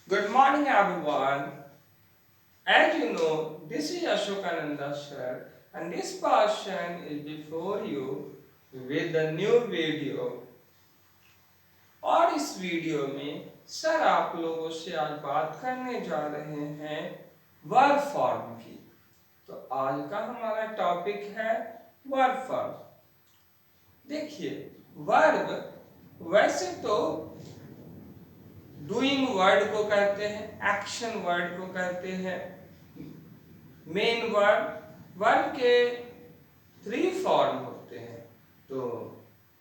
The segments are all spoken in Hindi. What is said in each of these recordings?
Good morning, everyone. As you know, this is Ashokananda sir, and this portion is before you with a new video. और इस वीडियो में सर आप लोगों से आज बात करने जा रहे हैं वर्ब फॉर्म की। तो आज का हमारा टॉपिक है वर्ब फॉर्म। देखिए, वर्ब वैसे तो डूइंग वर्ड को कहते हैं, एक्शन वर्ड को कहते हैं। मेन वर्ब के थ्री फॉर्म होते हैं। तो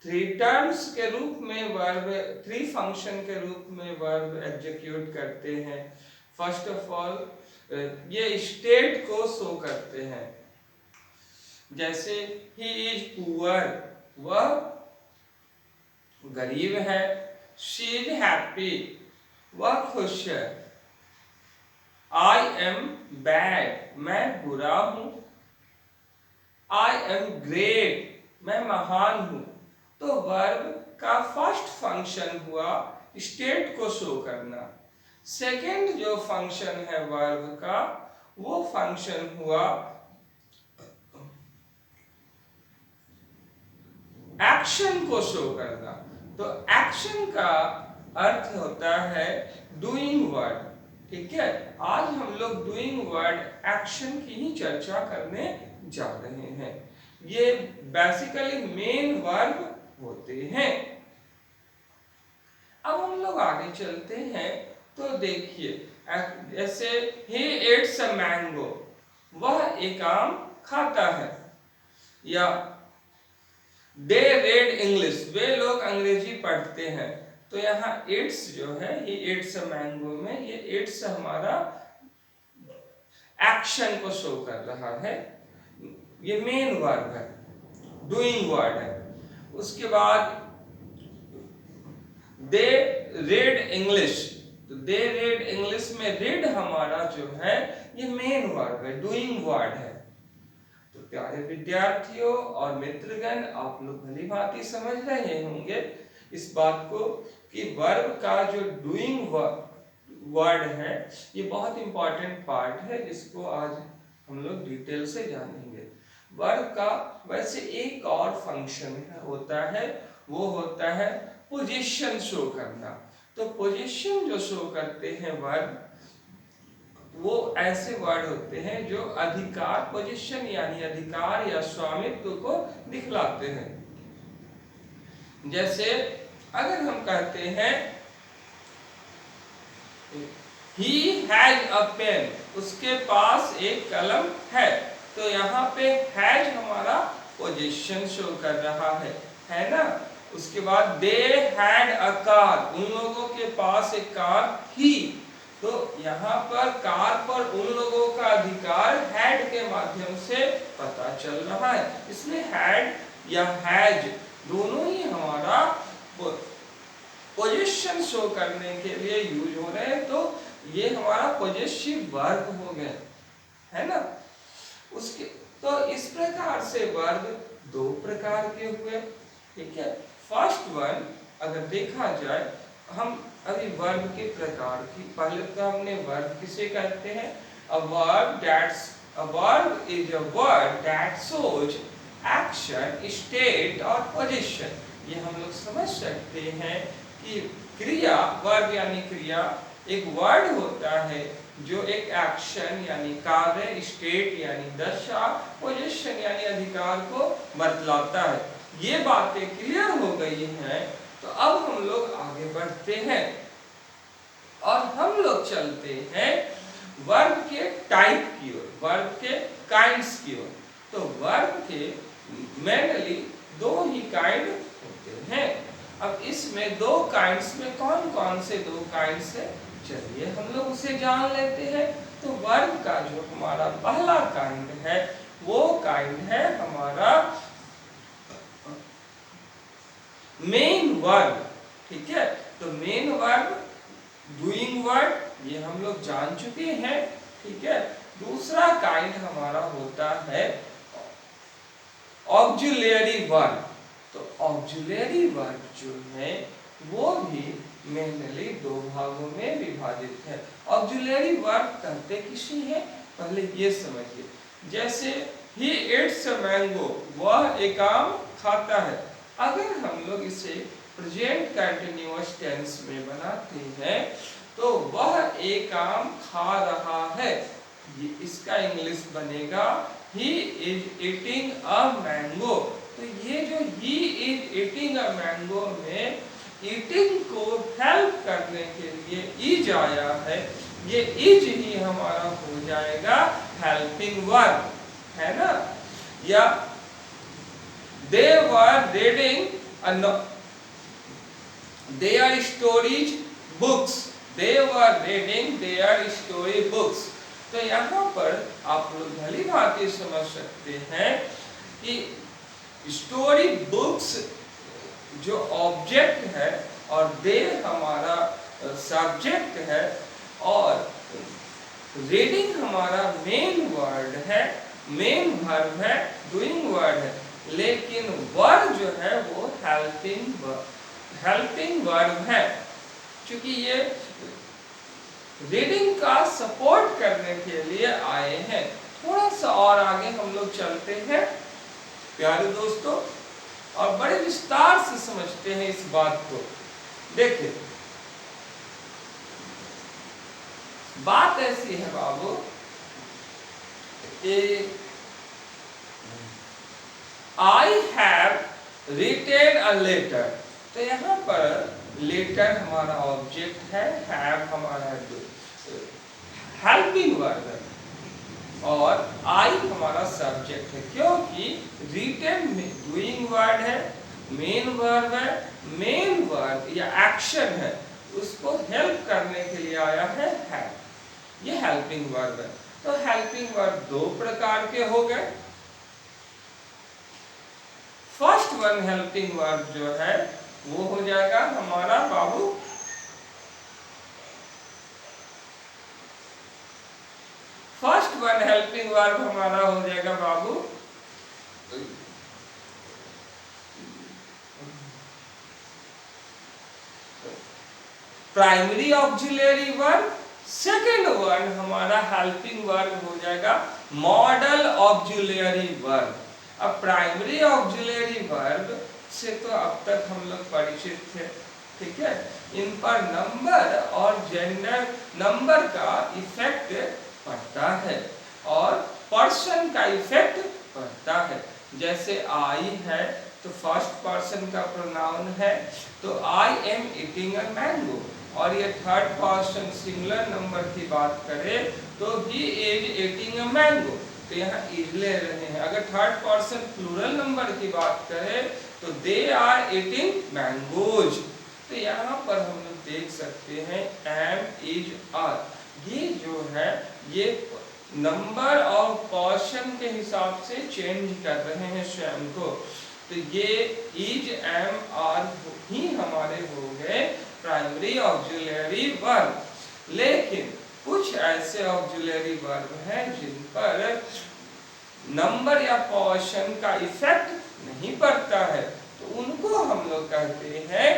थ्री टर्म्स के रूप में वर्ब, थ्री फंक्शन के रूप में वर्ब एग्जीक्यूट करते हैं। फर्स्ट ऑफ ऑल ये स्टेट को शो करते हैं। जैसे ही इज पुअर, वह गरीब है। शी इज हैप्पी, वह खुश है। आई एम बैड, मैं बुरा हूं। आई एम ग्रेट, मैं महान हूं। तो वर्ब का फर्स्ट फंक्शन हुआ स्टेट को शो करना। सेकंड जो फंक्शन है वर्ब का, वो फंक्शन हुआ एक्शन को शो करना। तो एक्शन का अर्थ होता है डूइंग वर्ड। ठीक है, आज हम लोग डूइंग वर्ड एक्शन की ही चर्चा करने जा रहे हैं। ये बेसिकली मेन वर्ब होते हैं। अब हम लोग आगे चलते हैं। तो देखिए, जैसे ही एट्स अ मैंगो, वह एक आम खाता है। या दे रेड इंग्लिश, वे लोग अंग्रेजी पढ़ते हैं। तो यहाँ इट्स जो है, ये इट्स मैंगो में ये इट्स हमारा एक्शन को शो कर रहा है। ये मेन वर्ब है, डूइंग वर्ड है। उसके बाद दे रेड इंग्लिश, तो दे रेड इंग्लिश में रेड हमारा जो है ये मेन वर्ब है, डूइंग वर्ड है। तो प्यारे विद्यार्थियों और मित्रगण, आप लोग भली भांति समझ रहे होंगे इस बात को कि वर्ब का जो डूइंग वर्ड है ये बहुत इंपॉर्टेंट पार्ट है, जिसको आज हम लोग डिटेल से जानेंगे। वर्ब का वैसे एक और फंक्शन होता है, वो होता है पोजीशन शो करना। तो पोजीशन जो शो करते हैं वर्ब, वो ऐसे वर्ड होते हैं जो अधिकार, पोजीशन यानी अधिकार या स्वामित्व को दिखलाते हैं। जैसे अगर हम कहते हैं he has a pen, उसके पास एक कलम है। तो यहाँ पे हैज हमारा पोजीशन शो कर रहा है ना। उसके बाद दे हैड अ कार, उन लोगों के पास एक कार थी। तो यहाँ पर कार पर उन लोगों का अधिकार हैड के माध्यम से पता चल रहा है। इसमें हैड या हैज दोनों ही हमारा पोजीशन शो करने के लिए यूज हो रहे हैं। तो ये हमारा पॉजेसिव वर्ब हो गए, है ना। उसके तो इस प्रकार से वर्ब दो प्रकार के हुए। ठीक है, फर्स्ट वन अगर देखा जाए, हम अभी वर्ब के प्रकार की, पहले तो हमने वर्ब किसे कहते हैं, a verb is a word that shows action, state और पोजीशन। ये हम लोग समझ सकते हैं कि क्रिया, वर्ब यानी क्रिया, एक वर्ड होता है जो एक एक्शन यानी कार्य, स्टेट यानी दशा, पोजीशन यानी अधिकार को बतलाता है। ये बातें क्लियर हो गई हैं। तो अब हम लोग आगे बढ़ते हैं और हम लोग चलते हैं वर्ब के टाइप की ओर, वर्ब के काइंड्स की ओर। तो वर्ब के मेनली दो ही काइंड होते हैं। अब इसमें दो काइंड्स में कौन कौन से दो काइंड्स है, चलिए हम लोग उसे जान लेते हैं। तो वर्ब का जो हमारा पहला काइंड है, वो काइंड है हमारा मेन वर्ब। ठीक है, तो मेन वर्ब, डूइंग वर्ड, ये हम लोग जान चुके हैं। ठीक है, दूसरा काइंड हमारा होता है ऑक्सिलरी वर्ब। तो ऑक्सिलरी वर्ब जो है वो भी मेनली दो भागों में विभाजित है। ऑक्सिलरी वर्ब कहते किसी है, पहले ये समझिए। जैसे ही इट्स अ मैंगो, वह एक आम खाता है। अगर हम लोग इसे प्रेजेंट कंटिन्यूअस टेंस में बनाते हैं तो वह एक आम खा रहा है, इसका इंग्लिश बनेगा he is eating a mango. तो ये जो he is eating a mango में ईटिंग को हेल्प करने के लिए इज आया है, ये इज ही हमारा हो जाएगा हेल्पिंग वर्ब, है ना। या they were reading their stories books, they were reading their story books. तो यहाँ पर आप लोग भली भांति समझ सकते हैं कि स्टोरी बुक्स जो ऑब्जेक्ट है और दे हमारा सब्जेक्ट है और रीडिंग हमारा मेन वर्ड है, मेन वर्ब है, डूइंग वर्ड है, लेकिन वर्ब जो है वो हेल्पिंग वर्ब है। क्योंकि ये रीडिंग का सपोर्ट करने के लिए आए हैं। थोड़ा सा और आगे हम लोग चलते हैं प्यारे दोस्तों और बड़े विस्तार से समझते हैं इस बात को। देखिए बात ऐसी है बाबू कि I have written a letter. तो यहाँ पर लेटर हमारा ऑब्जेक्ट है, हैव हमारा हेल्पिंग वर्ब है और आई हमारा सब्जेक्ट है। क्योंकि रिटेन में डूइंग वर्ड है, मेन वर्ब है, मेन वर्ब या एक्शन है, उसको हेल्प करने के लिए आया है हेल्प, ये हेल्पिंग वर्ब है। तो हेल्पिंग वर्ब दो प्रकार के हो गए। फर्स्ट वन हेल्पिंग वर्ब जो है वो हो जाएगा हमारा बाबू फर्स्ट वन हेल्पिंग वर्ब हमारा हो जाएगा बाबू primary auxiliary verb. Second one हमारा हेल्पिंग वर्ब हो जाएगा मॉडल ऑक्सिलरी वर्ब। अब प्राइमरी ऑक्सिलरी वर्ब से तो अब तक हम लोग परिचित थे, ठीक है। इन पर नंबर और जेंडर नंबर का इफेक्ट पड़ता है और पर्सन का इफेक्ट पड़ता है। जैसे आई है तो फर्स्ट पर्सन का प्रोनाउन है, तो I am eating a mango. और ये थर्ड पर्सन सिंगुलर नंबर की बात करें तो he is eating a mango, तो यहाँ इज ले रहे हैं। अगर थर्ड पर्सन प्लूरल नंबर की बात करें तो दे आर ईटिंग मैंगोज। तो यहाँ पर हम लोग देख सकते हैं एम, इज, आर, ये जो है ये नंबर और पर्सन के हिसाब से चेंज कर रहे हैं स्वयं को। तो ये इज, एम, आर ही हमारे हो गए प्राइमरी ऑक्सिलरी वर्ब। लेकिन कुछ ऐसे ऑक्सिलरी वर्ब हैं जिन पर नंबर या पर्सन का इफेक्ट नहीं पड़ता है, तो उनको हम लोग कहते हैं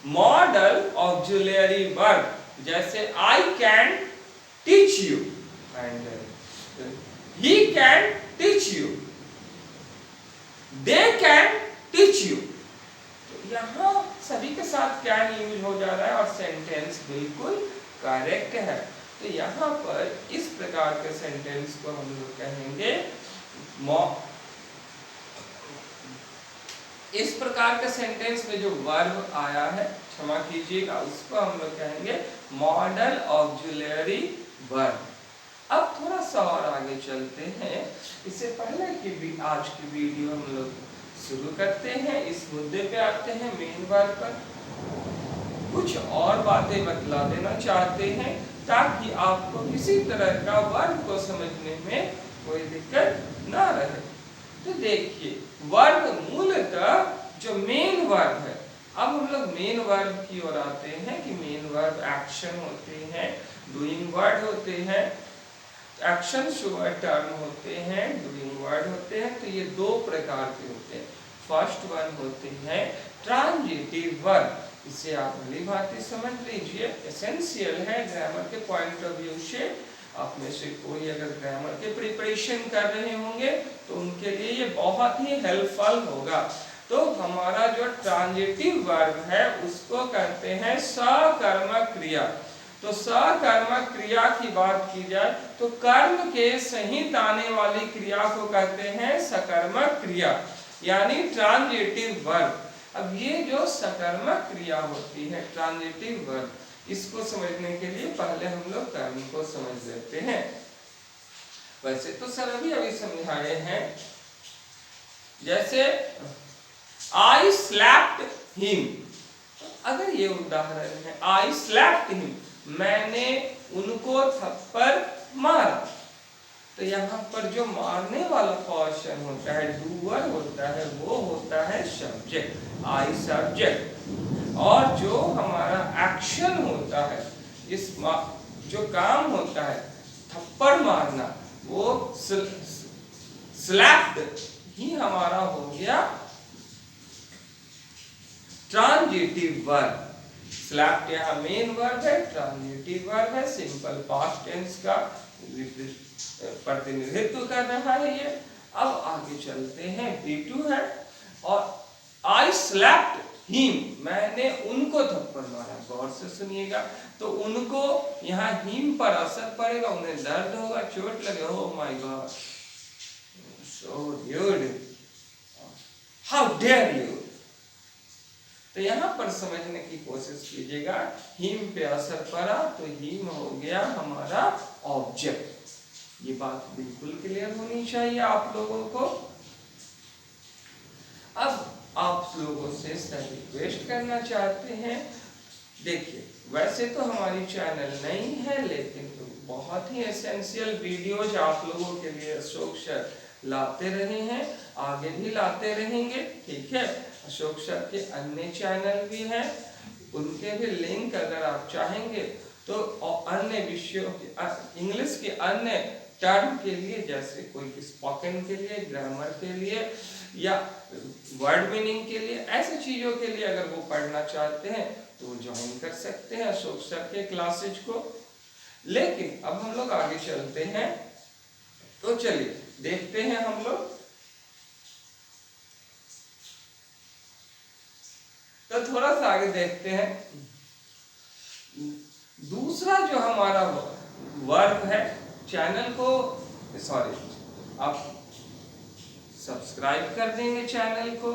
मॉडल ऑक्सिलरी वर्ब। जैसे I can teach you and he can teach you, they can teach you. तो यहाँ सभी के साथ कैन यूज हो जा रहा है और सेंटेंस बिल्कुल करेक्ट है। तो यहाँ पर इस प्रकार के सेंटेंस को हम लोग कहेंगे इस प्रकार के सेंटेंस में जो वर्ब आया है, क्षमा कीजिएगा, उसको हम लोग कहेंगे मॉडल ऑक्सिलरी वर्ब। अब थोड़ा सा और आगे चलते हैं। इससे पहले कि आज की वीडियो हम लोग शुरू करते हैं, इस मुद्दे पे आते हैं मेन वर्ब पर। कुछ और बातें बतला देना चाहते हैं ताकि आपको किसी तरह का वर्ब को समझने में कोई दिक्कत ना रहे। तो देखिए वर्ब मूलतः जो मेन वर्ब है, अब हम लोग मेन वर्ब की ओर आते हैं कि मेन वर्ब एक्शन होते हैं, डूइंग वर्ड होते हैं, एक्शन टर्म होते हैं, डूइंग वर्ड होते हैं। तो ये दो प्रकार के होते हैं। फर्स्ट वन होते हैं ट्रांजिटिव वर्ब। इसे आप भली भांति समझ लीजिए, एसेंशियल है ग्रामर के पॉइंट ऑफ व्यू से। आप में से कोई अगर ग्रामर के प्रिपरेशन कर रहे होंगे तो उनके लिए ये बहुत ही हेल्पफुल होगा। तो हमारा जो ट्रांजिटिव वर्ब है उसको करते हैं सकर्मक क्रिया। तो सकर्मक क्रिया की बात की जाए तो कर्म के सहित आने वाली क्रिया को कहते हैं सकर्मक क्रिया, यानी ट्रांजिटिव वर्ब। अब ये जो सकर्मक क्रिया होती है ट्रांजिटिव वर्ब, इसको समझने के लिए पहले हम लोग कर्म को समझ लेते हैं। वैसे तो सर अभी समझाए हैं, जैसे आई स्लैप्ड हिम, अगर ये उदाहरण है आई स्लैप्ड हिम, मैंने उनको थप्पड़ मारा, तो यहाँ पर जो मारने वाला पर्सन होता है, डूअर होता है, वो होता है सब्जेक्ट, आई सब्जेक्ट। और जो हमारा एक्शन होता है, इस जो काम होता है थप्पड़ मारना, वो स्लैप्ड ही हमारा हो गया ट्रांजिटिव वर्ब। स्लैप्ड यहाँ मेन वर्ब है, ट्रांजिटिव वर्ब है, सिंपल पास्ट टेंस का प्रतिनिधित्व कर रहा है ये। अब आगे चलते हैं, B2 है और आई स्लैप्ड हिम, मैंने उनको थप्पड़ मारा। गौर से सुनिएगा, तो उनको यहाँ हिम पर असर पड़ेगा, उन्हें दर्द होगा, चोट लगे, oh my God, so rude, how dare you. तो यहाँ पर समझने की कोशिश कीजिएगा, हिम पे असर पड़ा तो हिम हो गया हमारा ऑब्जेक्ट। ये बात बिल्कुल क्लियर होनी चाहिए आप लोगों को। अब आप लोगों से रिक्वेस्ट करना चाहते हैं, देखिए वैसे तो हमारी चैनल नहीं है, लेकिन तो बहुत ही एसेंशियल वीडियोज आप लोगों के लिए अशोक सर लाते रहे हैं, आगे भी लाते रहेंगे, ठीक है। अशोक सर के अन्य चैनल भी हैं, उनके भी लिंक अगर आप चाहेंगे तो अन्य विषयों के, इंग्लिश के अन्य टर्म के लिए, जैसे कोई स्पोकन के लिए, ग्रामर के लिए या वर्ड मीनिंग के लिए, ऐसी चीज़ों के लिए अगर वो पढ़ना चाहते हैं तो वो ज्वाइन कर सकते हैं अशोक सर के क्लासेज को। लेकिन अब हम लोग आगे चलते हैं, तो चलिए देखते हैं हम लोग। तो थोड़ा सा आगे देखते हैं, दूसरा जो हमारा वर्ब है, चैनल को आप सब्सक्राइब कर देंगे चैनल को,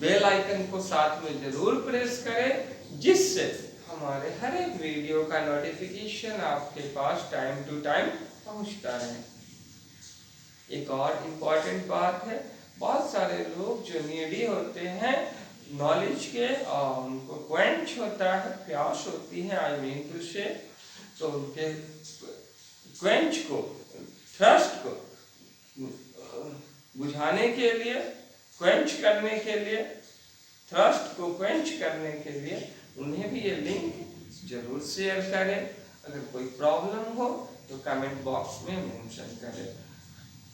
बेल आइकन को साथ में जरूर प्रेस करें, जिससे हमारे हर एक वीडियो का नोटिफिकेशन आपके पास टाइम टू टाइम पहुंचता रहे। एक और इम्पॉर्टेंट बात है, बहुत सारे लोग जो नीडी होते हैं नॉलेज के, और उनको क्वेंच होता है, प्यास होती है, आई मीन टू से, तो उनके क्वेंच को, थर्स्ट को बुझाने के लिए, क्वेंच करने के लिए, थर्स्ट को क्वेंच करने के लिए उन्हें भी ये लिंक जरूर शेयर करें। अगर कोई प्रॉब्लम हो तो कमेंट बॉक्स में मेंशन करें।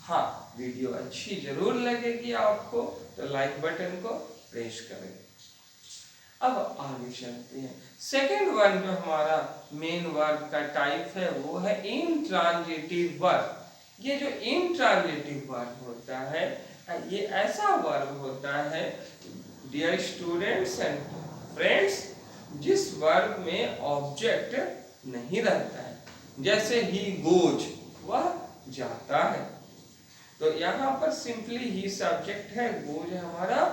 हाँ, वीडियो अच्छी जरूर लगेगी आपको तो लाइक बटन को प्रेस करें। अब आगे चलते हैं, सेकेंड वर्ब जो हमारा मेन वर्ब का टाइप है वो है इंट्रांजिटिव वर्ब। ये जो इंट्रांजिटिव वर्ब होता है, ये ऐसा वर्ब होता है डियर स्टूडेंट्स एंड फ्रेंड्स, जिस वर्ब में ऑब्जेक्ट नहीं रहता है। जैसे ही गोज, वह जाता है, तो यहाँ पर सिंपली ही सब्जेक्ट है, गोज हमारा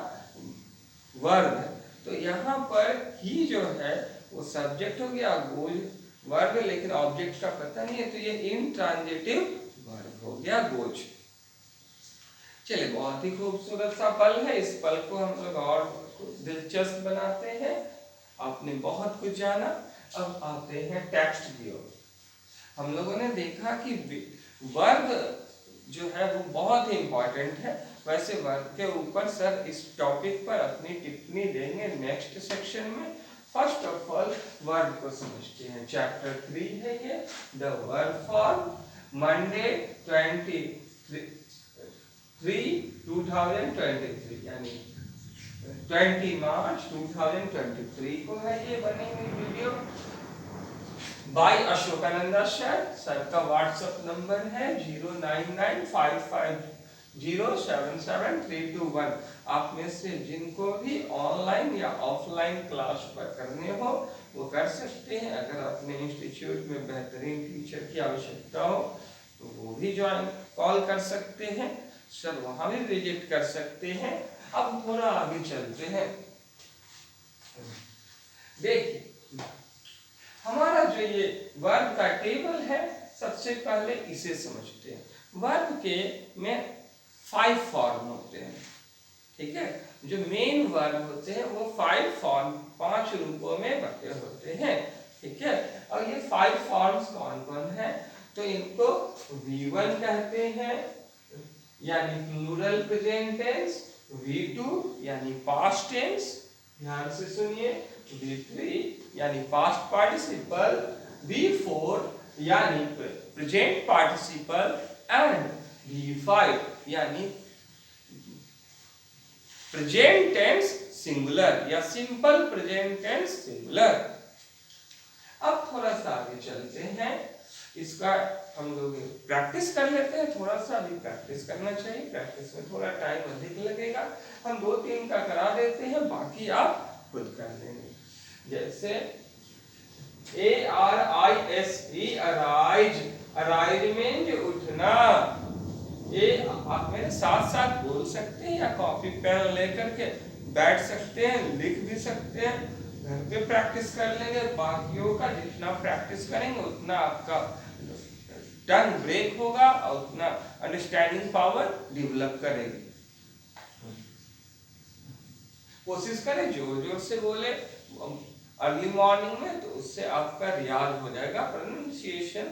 वर्ब है, तो यहाँ पर ही जो है वो सब्जेक्ट हो गया, गोज वर्ब, लेकिन ऑब्जेक्ट का पता नहीं है, तो ये इंट्रांजिटिव वर्ब हो गया गोज। चलिए, बहुत ही खूबसूरत सा पल है, इस पल को हम लोग और दिलचस्प बनाते हैं। आपने बहुत कुछ जाना, अब आते हैं टेक्स्ट की ओर। हम लोगों ने देखा कि वर्ब जो है वो बहुत ही इंपॉर्टेंट है। वैसे वर्ब के ऊपर सर इस टॉपिक पर अपनी टिप्पणी देंगे नेक्स्ट सेक्शन में। फर्स्ट ऑफ ऑल वर्ब को समझते हैं, चैप्टर 3 है ये, द वर्ब फॉर्म, मंडे 23 2023 यानी 20 मार्च 2023 को है ये बनी हुई वीडियो बाय अशोकानंदा सर का व्हाट्सएप नंबर है 0995507731। आप में से जिनको भी ऑनलाइन या ऑफलाइन क्लास पर करने हो वो कर सकते हैं। अगर अपने इंस्टीट्यूट में बेहतरीन टीचर की आवश्यकता हो तो वो भी ज्वाइन कॉल कर सकते हैं, सर वहां भी विजिट कर सकते हैं। अब थोड़ा आगे चलते हैं। देखिए हमारा जो ये वर्ब का टेबल है, सबसे पहले इसे समझते हैं। वर्ब के में 5 फॉर्म होते हैं, ठीक है। जो मेन वर्ब होते हैं वो 5 फॉर्म 5 रूपों में बटे होते हैं, ठीक है। और ये 5 फॉर्म्स कौन कौन है, तो इनको V1 कहते हैं यानी प्लूरल प्रेजेंट टेंस, V2 यानी पास्ट टेंस, ध्यान से सुनिए, V3 यानी पास्ट पार्टिसिपल, V4 यानी प्रेजेंट पार्टिसिपल एंड V5 यानी प्रेजेंट टेंस सिंगुलर या सिंपल प्रेजेंट टेंस सिंगुलर। अब थोड़ा सा आगे चलते हैं, इसका हम लोग प्रैक्टिस कर लेते हैं। थोड़ा सा अभी प्रैक्टिस करना चाहिए, प्रैक्टिस में थोड़ा टाइम अधिक लगेगा। हम 2-3 का करा देते हैं, बाकी आप खुद कर लेंगे। जैसे ARISE अराइज, अराइज मीन्स उठना। ये आप मेरे साथ साथ बोल सकते हैं या कॉपी पेन लेकर के बैठ सकते हैं, लिख भी सकते हैं। घर पे प्रैक्टिस कर लेंगे, बाकियों का जितना प्रैक्टिस करेंगे उतना आपका टंग ब्रेक होगा और उतना अंडरस्टैंडिंग पावर डेवलप करेगी। कोशिश करें जोर जोर से बोले अर्ली मॉर्निंग में, तो उससे आपका रियाज हो जाएगा, प्रोनाउंसिएशन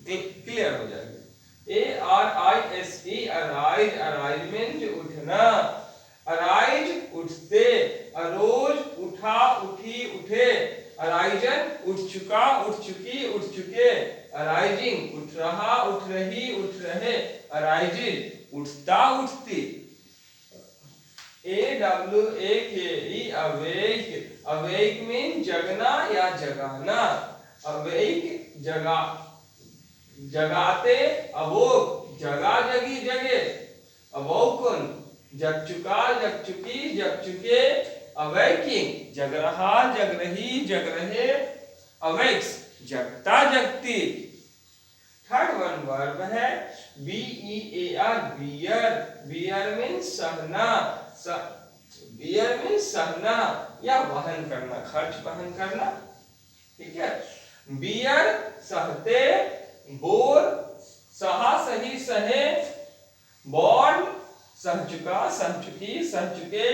क्लियर हो जाएगा। ARISE अराइज, अराइज मीन्स उठना। अराइज उठते, अरोज उठा, उठी, उठे। अराइजन उठ चुका, उठ चुकी, उठ चुके। अराइजिंग उठ रहा, उठ रही, उठ रहे। अराइजिज उठता, उठती। AWAKE अवेक, अवेक मीन जगना या जगाना। अवेक जगा, जगाते, अवोक जगा, जगी, जगे। अवोकन जग चुका, जग चुकी, जग चुके। अवेकिंग जग रहा, जग रही, जग रहे। अवेक्स जगता, जगती। थर्ड वन वर्ब है BEAR, बियर, बियर मीन्स सहना, बियर मीन्स सहना या वहन करना, खर्च वहन करना, ठीक है। बियर सहते, बोर सहा, सही, सहे। बॉन्ड सह चुका, सह चुकी, सह चुके।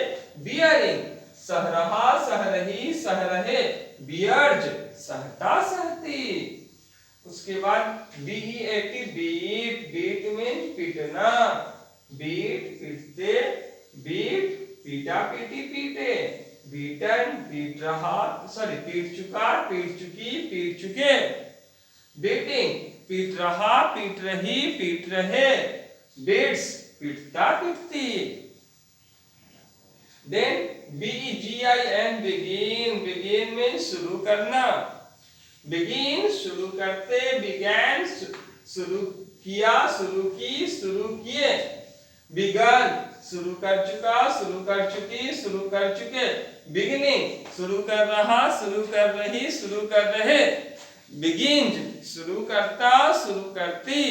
बियरिंग सह रहा, सह रही, सह रहे। बियर्ज सहता, सहती। उसके बाद BEAT बीट, बीट मीन्स पीटना। बीट पीटते, बीट पीटा, पीटी, पीटे। बीटन पीट रहा, सॉरी पीट चुका, पीट चुकी, पीट चुके। बीटिंग पीट रहा, पीट रही, पीट रहे। बीट्स पीटता, पीटती। Then BEGIN begin, begin means शुरू करना। begin शुरू करते, began शुरू किया, शुरू की, शुरू किए। begun शुरू कर चुका, शुरू कर चुकी, शुरू कर चुके। beginning शुरू कर रहा, शुरू कर रही, शुरू कर रहे। begins शुरू करता, शुरू करती।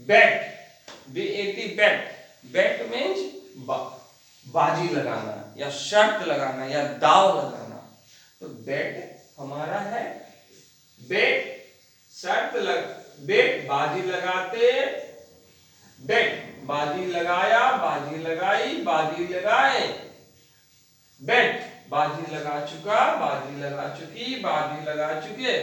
bet, BET bet, bet means बाजी लगाना या शर्त लगाना या दाव लगाना। तो बेट हमारा है, बेट शर्त लग, बेट बाजी लगाते, बेट बाजी लगाया, बाजी लगाई, बाजी लगाए। बेट बाजी लगा चुका, बाजी लगा चुकी, बाजी लगा चुके।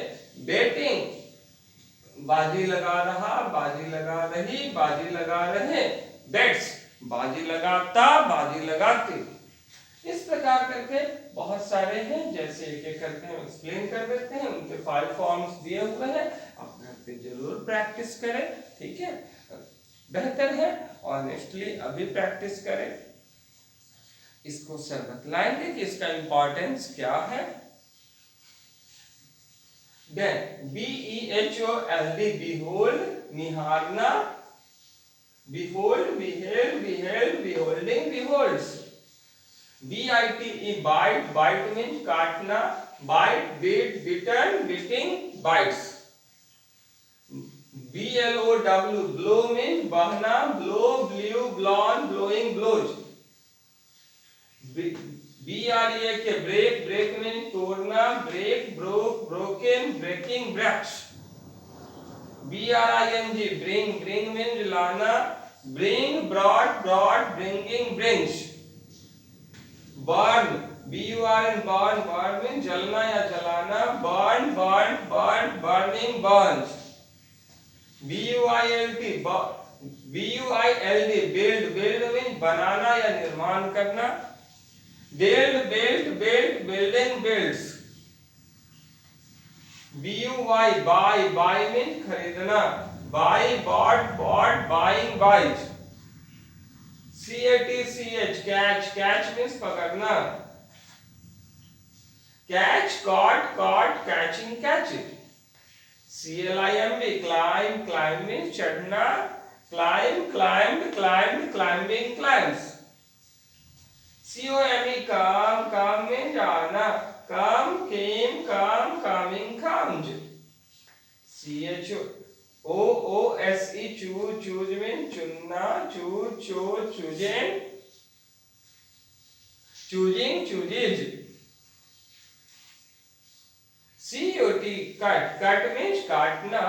बेटिंग बाजी लगा रहा, बाजी लगा रही, बाजी लगा रहे। बेट्स बाजी लगाता, बाजी लगाते। इस प्रकार करके बहुत सारे हैं, जैसे एक एक करके हम एक्सप्लेन कर देते हैं। उनके 5 फॉर्म्स दिए हुए हैं, आप घर पे जरूर प्रैक्टिस करें, ठीक है। बेहतर है ऑनेस्टली अभी प्रैक्टिस करें। इसको सर बतलाएंगे कि इसका इंपॉर्टेंस क्या है। देन BEHOLD behold, निहारना, behold, beheld, beheld, beholding, beholds। BITE bite, bite means काटना, bite, bit, bitten, biting, bites। BLOW blow means बहना, blow, blew, blown, blowing, blows। BREAK break, break means तोड़ना, break, broke, broken, breaking, breaks। BRING bring, bring means लाना, bring, brought, brought, bringing, brings। burn, BURN burn, burn means जलना या जलाना, burn, burnt, burnt, burning, burns। BUILD build, build means बनाना या निर्माण करना, build, built, built, building, builds। BUY buy means खरीदना, buy, bought, bought, buying, buys। CATCH catch means पकड़ना, catch, caught, caught, catching, catching। CLIMB climb, climb means चढ़ना, climb, climbed, climbed, climbing, climbs। COME come, come means आना, come, came, come, coming, comes। CHOOSE choose, choose means चुनना, choose, chose, choosing, choosing, chooses। CUT cut means काटना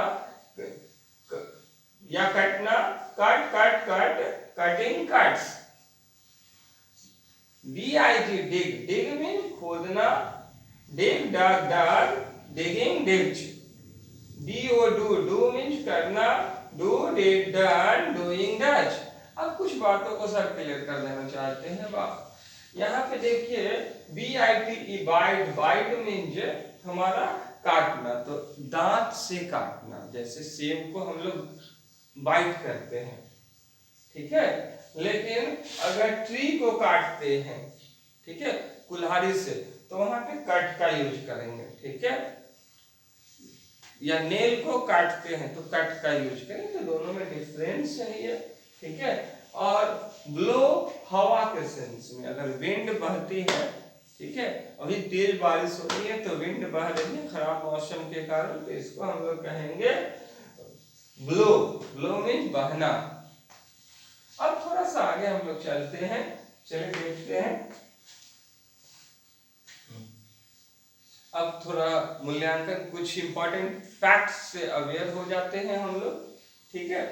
या कटना, cut, cut, cut, cutting, cuts। DIG dig means खोदना, dig, dug, dug, digging, digged। do means करना, do, did, done, doing, does। अब कुछ बातों को सर क्लियर कर देना चाहते हैं बात। यहाँ पे देखिए BITE bite, bite means हमारा काटना, तो दांत से काटना, जैसे सेब को हम लोग बाइट करते हैं, ठीक है। लेकिन अगर ट्री को काटते हैं, ठीक है, कुल्हाड़ी से, तो वहां पे कट का यूज करेंगे, ठीक है। या नेल को काटते हैं तो कट का यूज करें, तो दोनों में डिफरेंस है ये, ठीक है। और ब्लो हवा के सेंस में, अगर विंड बहती है, ठीक है, अभी तेज बारिश हो रही है तो विंड बह रही है खराब मौसम के कारण, तो इसको हम लोग कहेंगे ब्लो। ब्लो मीन्स बहना। अब थोड़ा सा आगे हम लोग चलते हैं, चलिए देखते हैं। अब थोड़ा मूल्यांकन, कुछ इंपॉर्टेंट फैक्ट्स से अवेयर हो जाते हैं हम लोग, ठीक है।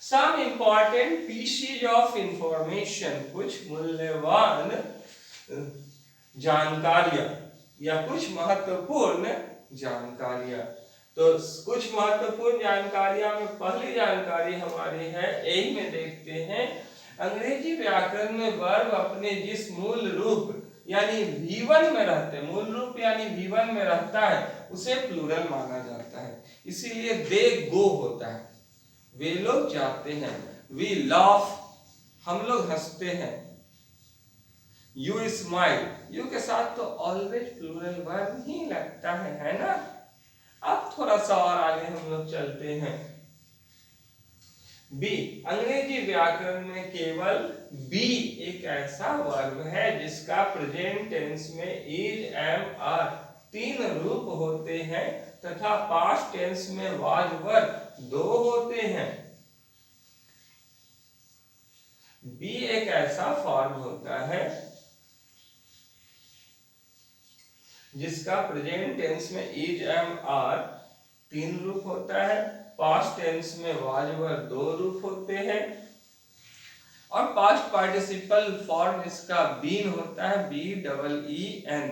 Some important pieces of information, कुछ मूल्यवान जानकारियां या कुछ महत्वपूर्ण जानकारियां। तो कुछ महत्वपूर्ण जानकारियां में पहली जानकारी हमारी है, यही में देखते हैं, अंग्रेजी व्याकरण में वर्ब अपने जिस मूल रूप यानी V1 में रहते, मूल रूप यानी V1 में रहता है, उसे प्लूरल माना जाता है। इसीलिए दे गो होता है, वे लोग जाते हैं। वी लाफ, हम लोग हंसते हैं। यू स्माइल, यू के साथ तो ऑलवेज प्लूरल वर्ब ही लगता है ना। अब थोड़ा सा और आगे हम लोग चलते हैं। बी, अंग्रेजी व्याकरण में केवल बी एक ऐसा वर्ब है जिसका प्रेजेंट टेंस में इज, एम, आर तीन रूप होते हैं तथा पास्ट टेंस में वाज, वर दो होते हैं। बी एक ऐसा फॉर्म होता है जिसका प्रेजेंट टेंस में इज, एम, आर तीन रूप होता है, पास्ट टेंस में वाज, वर दो रूप होते हैं, और पास्ट पार्टिसिपल फॉर्म इसका बीन होता है, BEEN,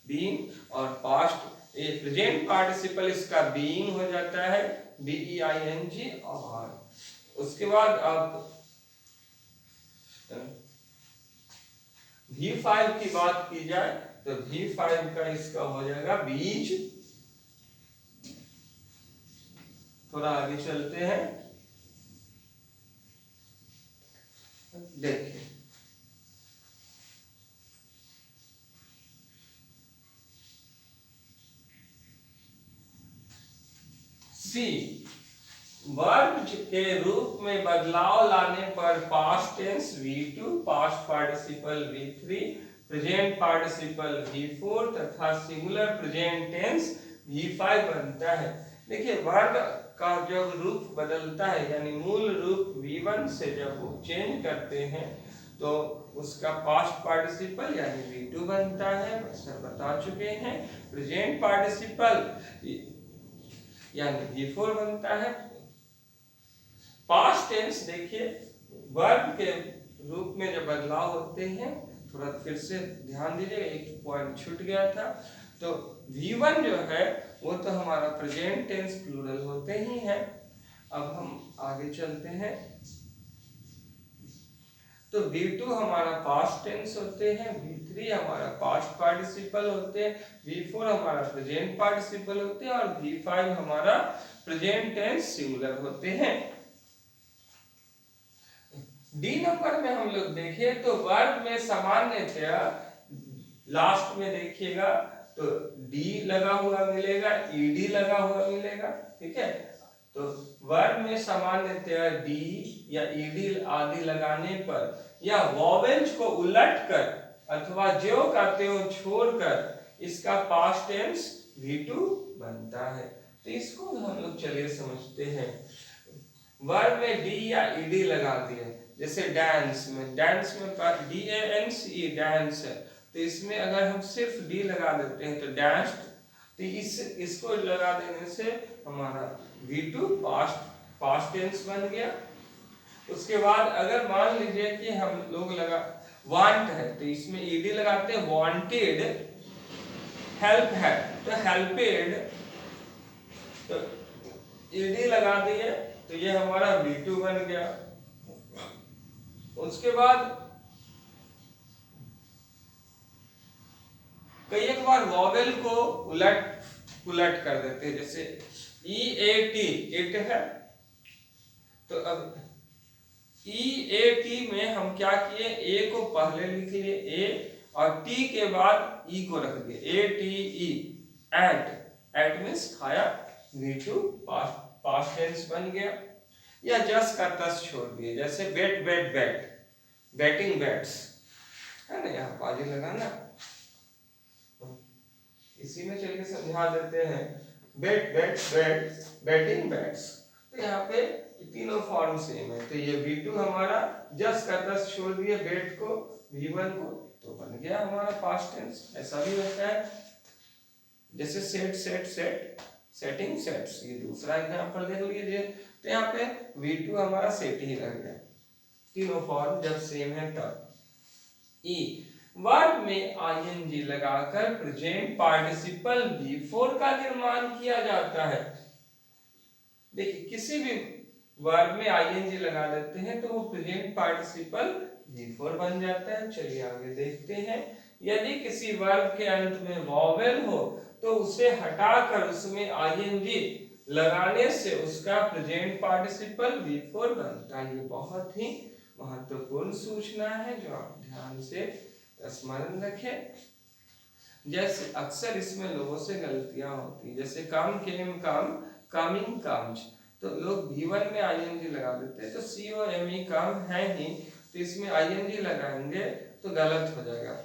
बीन। और पास्ट प्रेजेंट पार्टिसिपल इसका बीइंग हो जाता है, BEING। और उसके बाद अब V5 की बात की जाए तो V5 का इसका हो जाएगा बीज। थोड़ा आगे चलते हैं। देखिए सी, वर्ब के रूप में बदलाव लाने पर past tense V2, past participle V3, present participle V4 तथा सिंगुलर प्रेजेंट टेंस V5 बनता है। देखिए वर्ब का जब रूप बदलता है यानी मूल रूप V1 से जब वो चेंज करते हैं तो उसका पास्ट पार्टिसिपल यानी V2 बनता है, सर बता चुके हैं। प्रेजेंट पार्टिसिपल यानी V4 बनता है। पास्ट टेंस देखिए वर्ब के रूप में जब बदलाव होते हैं, थोड़ा फिर से ध्यान दीजिए, एक पॉइंट छूट गया था। तो V1 जो है वो तो हमारा प्रेजेंट टेंस प्लूरल होते ही है। अब हम आगे चलते हैं। तो V2 हमारा पास्ट टेंस होते हैं, V3 हमारा पास्ट पार्टिसिपल होते हैं, V4 हमारा प्रेजेंट पार्टिसिपल होते हैं और V5 हमारा प्रेजेंट टेंस सिंगुलर होते हैं। डी नंबर में हम लोग देखें तो वर्ब में सामान्यतया लास्ट में देखिएगा तो डी लगा हुआ मिलेगा, ईडी लगा हुआ मिलेगा, ठीक है। तो वर्ब में सामान्यतया डी या ईडी आदि लगाने पर या वॉवेल्स को उलटकर अथवा ज्यों का त्यों छोड़कर इसका पास्ट टेंस V2 बनता है। तो इसको हम लोग चलिए समझते हैं। वर्ब में डी या ईडी लगा दिए, जैसे डांस में DANCE डांस है, तो इसमें अगर हम सिर्फ डी लगा देते हैं तो डांस्ड, तो इसको लगा देने से हमारा V2 पास्ट टेंस बन गया। उसके बाद अगर मान लीजिए कि हम लोग लगा वांट है तो इसमें ईडी लगाते हैं, वांटेड। हेल्प है तो हेल्पेड, तो ईडी लगा दिए तो ये हमारा V2 बन गया। उसके बाद कई एक बार वॉवेल को उलट कर देते हैं, जैसे EAT इट है, तो अब EAT में हम क्या किए, ए को पहले लिख लिए ए और टी के बाद ई को रख दिए, ATE एट मीन्स खाया, V2 पास्ट टेंस बन गया। या जस का तस छोड़ दिए, जैसे बैटिंग बैट्स है ना, यहाँ बाजी लगाना, इसी में चलिए समझा देते हैं। बैटिंग बैट्स, तो यहाँ पे तीनों फॉर्म सेम है। तो ये V2 हमारा जस का तस छोड़ दिए बैट को, V1 को, तो बन गया हमारा पास्ट टेंस। ऐसा भी होता है जैसे सेटिंग सेट्स, ये दूसरा एग्जांपल देख लीजिए। तो यहाँ पे V2 हमारा सेट ही रह गया, तीनों फॉर्म जब सेम है तब। ई, वर्ब में ING लगाकर प्रेजेंट पार्टिसिपल V4 का निर्माण किया जाता है। देखिए किसी भी वर्ब में ING लगा देते हैं तो वो प्रेजेंट पार्टिसिपल V4 बन जाता है। चलिए आगे देखते हैं। यदि किसी वर्ब के अंत में वॉवेल हो तो उसे हटाकर उसमें ING लगाने से उसका प्रेजेंट पार्टिसिपल V4 बनता है। ये बहुत ही महत्वपूर्ण सूचना है जो आप ध्यान से स्मरण रखें। जैसे अक्सर इसमें लोगों से गलतियां होती है, जैसे कम कमिंग कम्स, तो लोग V1 में ING लगा देते हैं, तो COME कम है ही, तो इसमें ING लगाएंगे तो गलत हो जाएगा।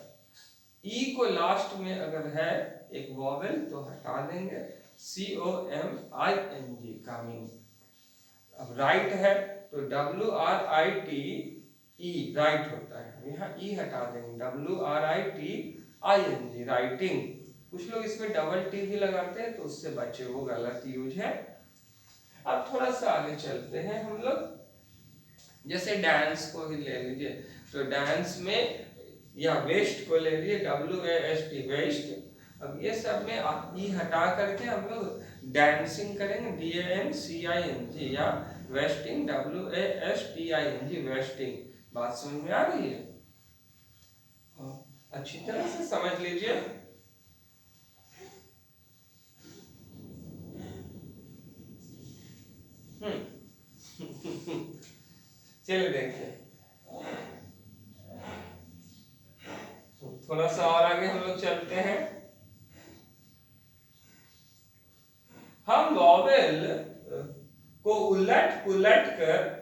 ई को लास्ट में अगर है एक वॉवेल तो हटा देंगे, COMING कमिंग। अब राइट है तो WRITE राइट होता है, यहाँ ई हटा देंगे, WRITING राइटिंग। कुछ लोग इसमें डबल टी भी लगाते हैं तो उससे बचे, वो गलत यूज है। अब थोड़ा सा आगे चलते हैं हम लोग, जैसे डांस को ही ले लीजिए, तो डांस में या वेस्ट को ले लीजिए, WAST वेस्ट। अब ये सब में ई हटा करके हम लोग डांसिंग करेंगे, DANCING, या वेस्टिंग, WASTING वेस्टिंग। बात समझ में आ रही है? अच्छी तरह से समझ लीजिए। चलिए देखिए, थोड़ा सा और आगे हम लोग चलते हैं। हम वॉवेल को उलट पुलट कर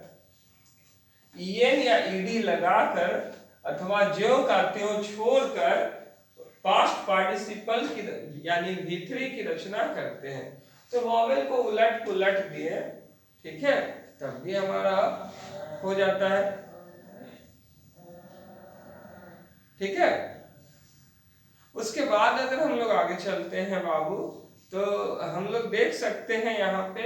ईएन या ईडी लगाकर अथवा ज्यों का त्यों छोड़कर पास्ट पार्टिसिपल की यानी V3 की रचना करते हैं। तो वॉवेल को उलट पुलट दिए, ठीक है, तब भी हमारा हो जाता है, ठीक है। उसके बाद अगर हम लोग आगे चलते हैं बाबू, तो हम लोग देख सकते हैं यहाँ पे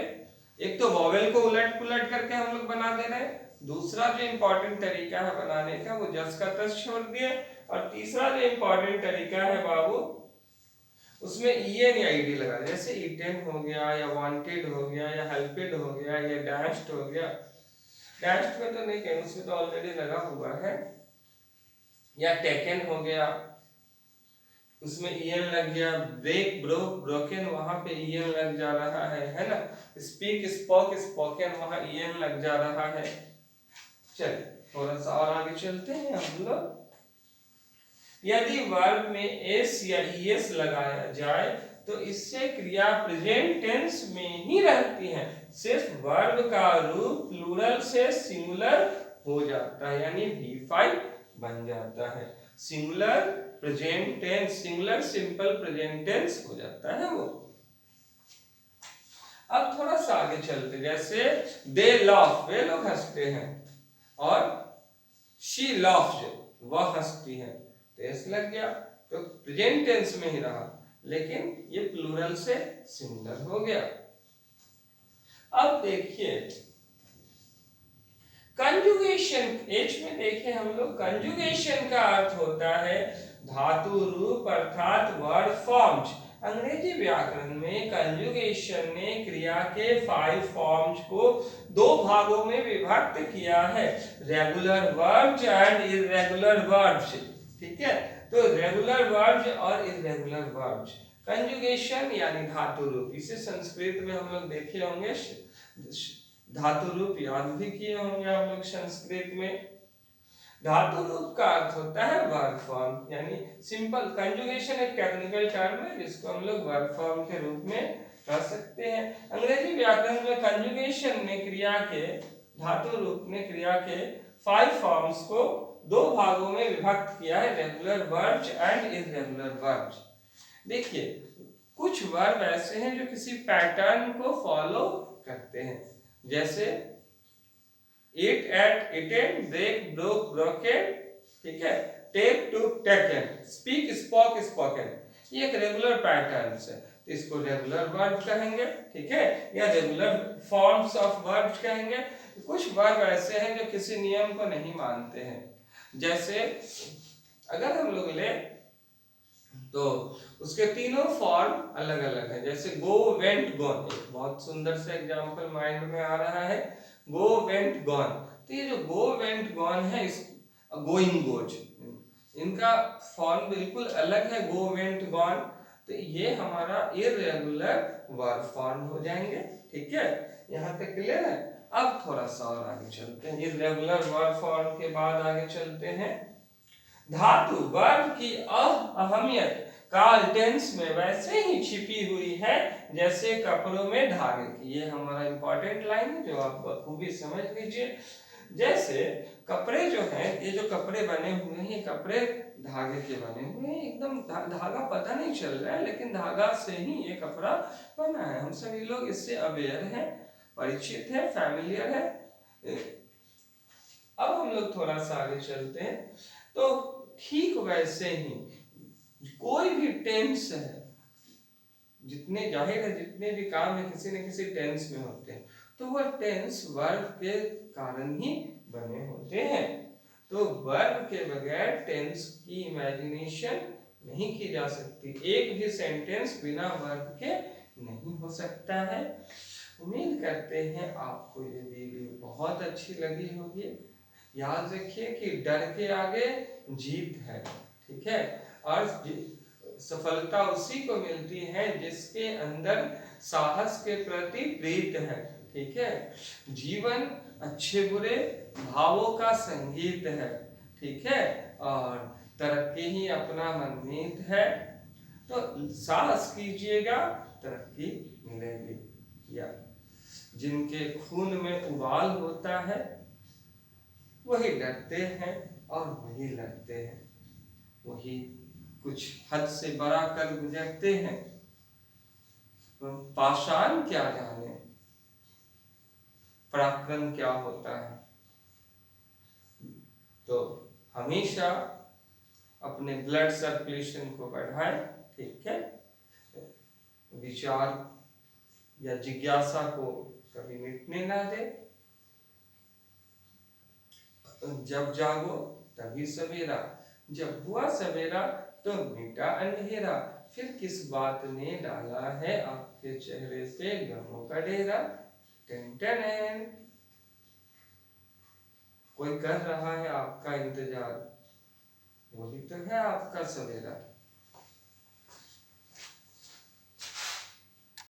एक तो वॉवेल को उलट पुलट करके हम लोग बना दे रहे हैं, दूसरा जो इंपॉर्टेंट तरीका है बनाने का वो जस का तस छोड़ दिए, और तीसरा जो इंपॉर्टेंट तरीका है बाबू उसमें ईएन या ईडी लगा, जैसे ईटेन हो गया या वांटेड हो गया या हेल्पेड हो गया या डैश्ड हो गया। डैश्ड में तो नहीं कहें, उसमें तो ऑलरेडी लगा हुआ है। या टेकन हो गया, उसमें ईएन लग गया। ब्रेक ब्रोक ब्रोकन, वहां पे ईएन लग जा रहा है ना। स्पीक स्पोक स्पोकन, वहां ईएन लग जा रहा है। चलिए थोड़ा सा और आगे चलते हैं हम लोग। यदि वर्ब में एस या ईएस लगाया जाए तो इससे क्रिया प्रेजेंट टेंस में ही रहती है, सिर्फ वर्ब का रूप प्लूरल से सिंगुलर हो जाता है, यानी V5 बन जाता है। Singular present tense, singular simple present tense हो जाता है वो। अब थोड़ा सा आगे चलते, जैसे दे लाफ, वे लोग हंसते हैं, और शी लाफ्ड, वह हंसती है, तो एस लग गया, तो प्रेजेंट टेंस में ही रहा, लेकिन ये प्लूरल से सिंगुलर हो गया। अब देखिए कंजुगेशन, एच में देखें हम लोग, कंजुगेशन का अर्थ होता है धातु रूप अर्थात वर्ड फॉर्म्स। अंग्रेजी व्याकरण में कंजुगेशन ने क्रिया के 5 फॉर्म्स को 2 भागों में विभक्त किया है, regular verbs and irregular verbs, ठीक है। तो रेगुलर वर्ब्स और इर्रेगुलर वर्ब्स, कंजुगेशन यानी धातु रूप, इसे संस्कृत में हम लोग देखे होंगे, धातु रूप याद भी किए होंगे हम लोग संस्कृत में। धातु रूप का अर्थ होता है वर्ब फॉर्म, यानी सिंपल। कंजुगेशन एक टेक्निकल टर्म है जिसको हम लोग वर्ब फॉर्म के रूप में कह सकते हैं। अंग्रेजी व्याकरण में कंजुगेशन ने क्रिया के, धातु रूप ने क्रिया के 5 फॉर्म्स को 2 भागों में विभक्त किया है, regular verbs and irregular verbs. देखिए कुछ वर्ब ऐसे हैं जो किसी पैटर्न को फॉलो करते हैं, जैसे eat ate eaten, break broke broken, ठीक है, take took taken, speak spoke spoken, ये एक रेगुलर पैटर्न है, तो इसको रेगुलर वर्ब कहेंगे, ठीक है, या रेगुलर फॉर्म्स ऑफ वर्ब कहेंगे। कुछ वर्ब ऐसे हैं जो किसी नियम को नहीं मानते हैं, जैसे अगर हम लोग ले तो उसके तीनों फॉर्म अलग अलग है, जैसे गो वेंट गॉन, एक बहुत सुंदर सा एग्जांपल माइंड में आ रहा है, गो वेंट गॉन। तो ये जो गो वेंट गॉन है, इस गोइंग गोज, इनका फॉर्म बिल्कुल अलग है, गो वेंट गॉन, तो ये हमारा इर्रेगुलर वर्ब फॉर्म हो जाएंगे, ठीक है, यहाँ तक क्लियर है। अब थोड़ा सा और आगे चलते हैं, इर्रेगुलर वर्ब फॉर्म के बाद आगे चलते हैं। धातु वर्ब की अहमियत काल टेंस में वैसे ही छिपी हुई है जैसे कपड़ों में धागे की, ये हमारा इंपॉर्टेंट लाइन है जो आप बखूबी समझ लीजिए। जैसे कपड़े जो हैं, ये जो कपड़े बने हुए हैं, ये कपड़े धागे के बने हुए हैं, एकदम धागा पता नहीं चल रहा है, लेकिन धागा से ही ये कपड़ा बना है, हम सभी लोग इससे अवेयर हैं, परिचित है, फैमिलियर है। अब हम लोग थोड़ा सा आगे चलते हैं, तो ठीक वैसे ही कोई भी टेंस है, जितने जाहिर है जितने भी काम है किसी न किसी टेंस में होते हैं, तो वह टेंस वर्ब के कारण ही बने होते हैं। तो वर्ब के बगैर टेंस की इमेजिनेशन नहीं की जा सकती, एक भी सेंटेंस बिना वर्ब के नहीं हो सकता है। उम्मीद करते हैं आपको ये वीडियो बहुत अच्छी लगी होगी। याद रखिए कि डर के आगे जीत है, ठीक है, और सफलता उसी को मिलती है जिसके अंदर साहस के प्रति प्रीत है, ठीक है। जीवन अच्छे बुरे भावों का संगीत है, ठीक है, और तरक्की ही अपना मनमीत है। तो साहस कीजिएगा, तरक्की मिलेगी। या जिनके खून में उबाल होता है वही डरते हैं और वही लड़ते हैं, वही कुछ हद से बड़ा कर गुजरते हैं। पाषाण क्या जाने पराक्रम क्या होता है। तो हमेशा अपने ब्लड सर्कुलेशन को बढ़ाएं, ठीक है। विचार या जिज्ञासा को कभी मिटने ना दे। जब जागो तभी सवेरा, जब हुआ सवेरा तो मिटा अंधेरा। फिर किस बात ने डाला है आपके चेहरे पे गमों का डेरा। टेन कोई कर रहा है आपका इंतजार, वही तो है आपका सवेरा।